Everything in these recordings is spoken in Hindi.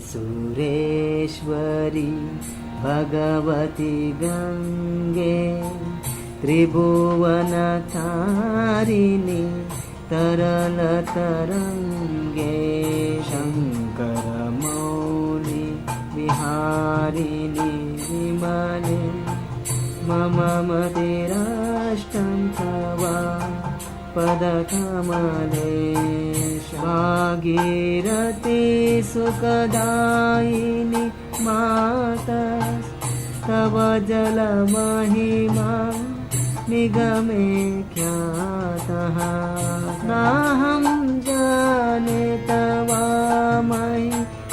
सुरेश्वरी भगवती गंगे त्रिभुवनतारिणी तरल तरंगे शंकर मौली विहारिणी विमले मम मतिराष्टं तव पदकमले भागीरथी सुखदायिनी माता तव जलमहिमा निगमे ख्यातः नाहं जाने तवामहि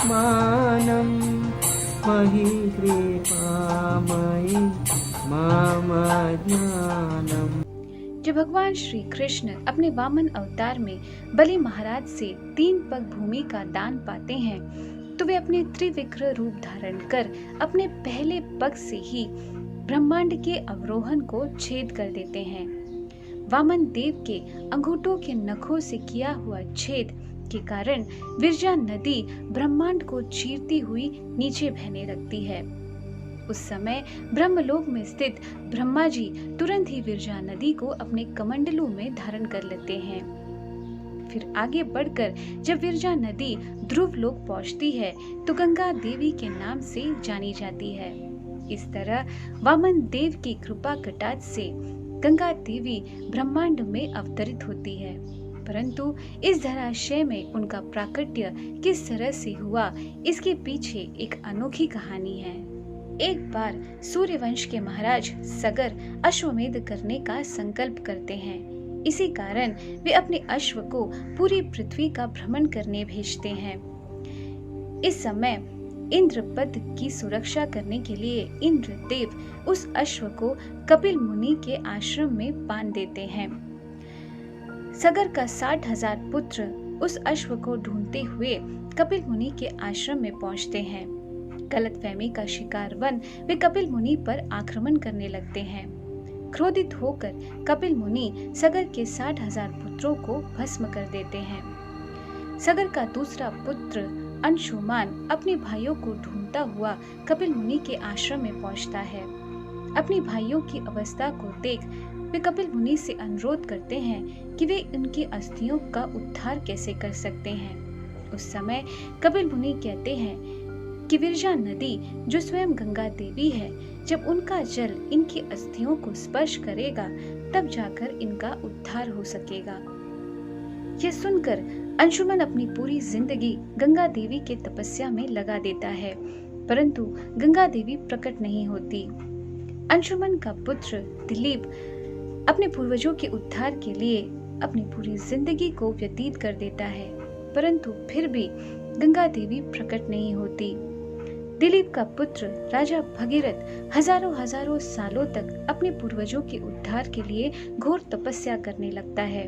मानं महि कृपामयि मम ज्ञानम्। जब भगवान श्री कृष्ण अपने वामन अवतार में बलि महाराज से 3 पग भूमि का दान पाते हैं तो वे अपने त्रिविक्रम रूप धारण कर अपने पहले पग से ही ब्रह्मांड के अवरोहन को छेद कर देते हैं। वामन देव के अंगूठों के नखों से किया हुआ छेद के कारण विरजा नदी ब्रह्मांड को चीरती हुई नीचे बहने लगती है। उस समय ब्रह्मलोक में स्थित ब्रह्मा जी तुरंत ही विरजा नदी को अपने कमंडलों में धारण कर लेते हैं। फिर आगे बढ़कर जब विरजा नदी ध्रुव लोक पहुंचती है तो गंगा देवी के नाम से जानी जाती है। इस तरह वामन देव की कृपा कटाक्ष से गंगा देवी ब्रह्मांड में अवतरित होती है। परंतु इस धराशय में उनका प्राकट्य किस तरह से हुआ, इसके पीछे एक अनोखी कहानी है। एक बार सूर्यवंश के महाराज सगर अश्वमेध करने का संकल्प करते हैं। इसी कारण वे अपने अश्व को पूरी पृथ्वी का भ्रमण करने भेजते हैं। इस समय इंद्रपद की सुरक्षा करने के लिए इंद्रदेव उस अश्व को कपिल मुनि के आश्रम में बांध देते हैं। सगर का 60,000 पुत्र उस अश्व को ढूंढते हुए कपिल मुनि के आश्रम में पहुंचते हैं। गलतफहमी का शिकार बन वे कपिल मुनि पर आक्रमण करने लगते हैं। क्रोधित होकर कपिल मुनि सगर के 60,000 पुत्रों को भस्म कर देते हैं। सगर का दूसरा पुत्र अंशुमान अपने भाइयों को ढूंढता हुआ कपिल मुनि के आश्रम में पहुंचता है। अपने भाइयों की अवस्था को देख वे कपिल मुनि से अनुरोध करते हैं कि वे उनकी अस्थियों का उद्धार कैसे कर सकते हैं। उस समय कपिल मुनि कहते हैं कि विरजा नदी जो स्वयं गंगा देवी है, जब उनका जल इनकी अस्थियों को स्पर्श करेगा तब जाकर इनका उद्धार हो सकेगा। यह सुनकर अंशुमन अपनी पूरी जिंदगी गंगा देवी के तपस्या में लगा देता है, परंतु गंगा देवी प्रकट नहीं होती। अंशुमन का पुत्र दिलीप अपने पूर्वजों के उद्धार के लिए अपनी पूरी जिंदगी को व्यतीत कर देता है, परंतु फिर भी गंगा देवी प्रकट नहीं होती। दिलीप का पुत्र राजा भगीरथ हजारों सालों तक अपने पूर्वजों के उद्धार के लिए घोर तपस्या करने लगता है।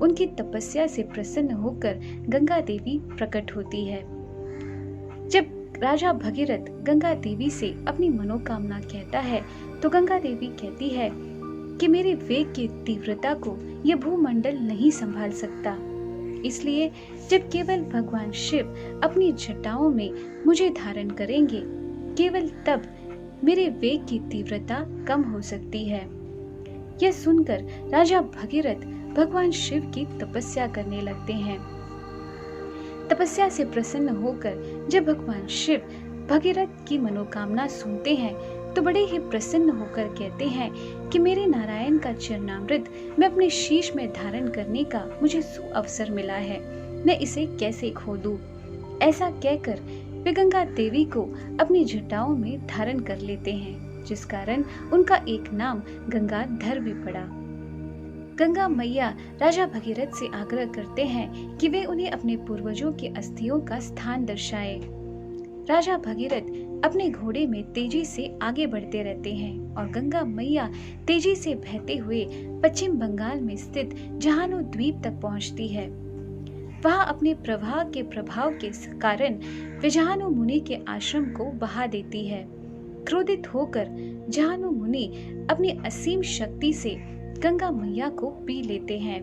उनकी तपस्या से प्रसन्न होकर गंगा देवी प्रकट होती है। जब राजा भगीरथ गंगा देवी से अपनी मनोकामना कहता है तो गंगा देवी कहती है कि मेरे वेग की तीव्रता को यह भूमंडल नहीं संभाल सकता, इसलिए जब केवल भगवान शिव अपनी जटाओं में मुझे धारण करेंगे, केवल तब मेरे वेग की तीव्रता कम हो सकती है। यह सुनकर राजा भगीरथ भगवान शिव की तपस्या करने लगते हैं। तपस्या से प्रसन्न होकर जब भगवान शिव भगीरथ की मनोकामना सुनते हैं तो बड़े ही प्रसन्न होकर कहते हैं कि मेरे नारायण का चरणामृत मैं अपने शीश में धारण करने का मुझे सुअवसर मिला है, मैं इसे कैसे खो दूं। ऐसा कहकर वे गंगा देवी को अपनी जटाओं में धारण कर लेते हैं, जिस कारण उनका एक नाम गंगाधर भी पड़ा। गंगा मैया राजा भगीरथ से आग्रह करते हैं कि वे उन्हें अपने पूर्वजों के अस्थियों का स्थान दर्शाए। राजा भगीरथ अपने घोड़े में तेजी से आगे बढ़ते रहते हैं और गंगा मैया तेजी से बहते हुए पश्चिम बंगाल में स्थित जहानु द्वीप तक पहुंचती है। वहां अपने प्रवाह के प्रभाव के कारण वे जहानु मुनि के आश्रम को बहा देती है। क्रोधित होकर जहानु मुनि अपनी असीम शक्ति से गंगा मैया को पी लेते हैं।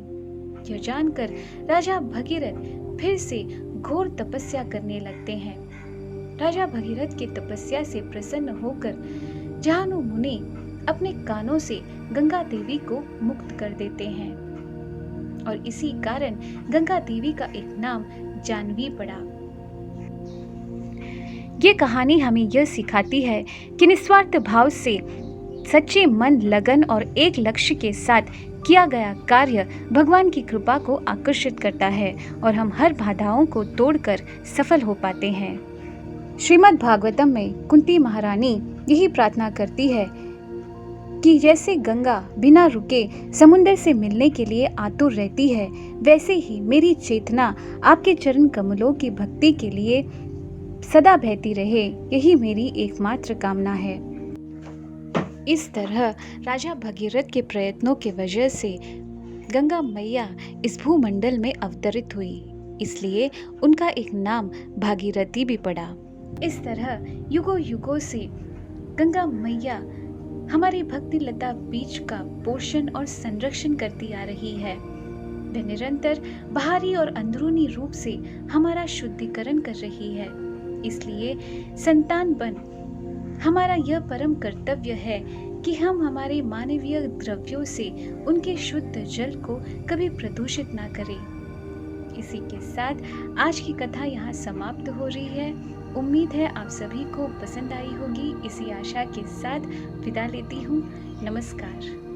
यह जानकर राजा भगीरथ फिर से घोर तपस्या करने लगते हैं। राजा भगीरथ की तपस्या से प्रसन्न होकर जहानु मुनि अपने कानों से गंगा देवी को मुक्त कर देते हैं और इसी कारण गंगा देवी का एक नाम जानवी पड़ा। ये कहानी हमें यह सिखाती है कि निस्वार्थ भाव से सच्चे मन, लगन और एक लक्ष्य के साथ किया गया कार्य भगवान की कृपा को आकर्षित करता है और हम हर बाधाओं को तोड़कर सफल हो पाते हैं। श्रीमद् भागवतम में कुंती महारानी यही प्रार्थना करती है कि जैसे गंगा बिना रुके समुद्र से मिलने के लिए आतुर रहती है, वैसे ही मेरी चेतना आपके चरण कमलों की भक्ति के लिए सदा बहती रहे, यही मेरी एकमात्र कामना है। इस तरह राजा भगीरथ के प्रयत्नों के वजह से गंगा मैया इस भूमंडल में अवतरित हुई, इसलिए उनका एक नाम भागीरथी भी पड़ा। इस तरह युगों युगों से गंगा मैया हमारी भक्ति लता बीज का पोषण और संरक्षण करती आ रही है। वे निरंतर बाहरी और अंदरूनी रूप से हमारा शुद्धिकरण कर रही है। इसलिए संतान बन हमारा यह परम कर्तव्य है कि हम हमारे मानवीय द्रव्यों से उनके शुद्ध जल को कभी प्रदूषित ना करें। इसी के साथ आज की कथा यहाँ समाप्त हो रही है। उम्मीद है आप सभी को पसंद आई होगी। इसी आशा के साथ विदा लेती हूँ। नमस्कार।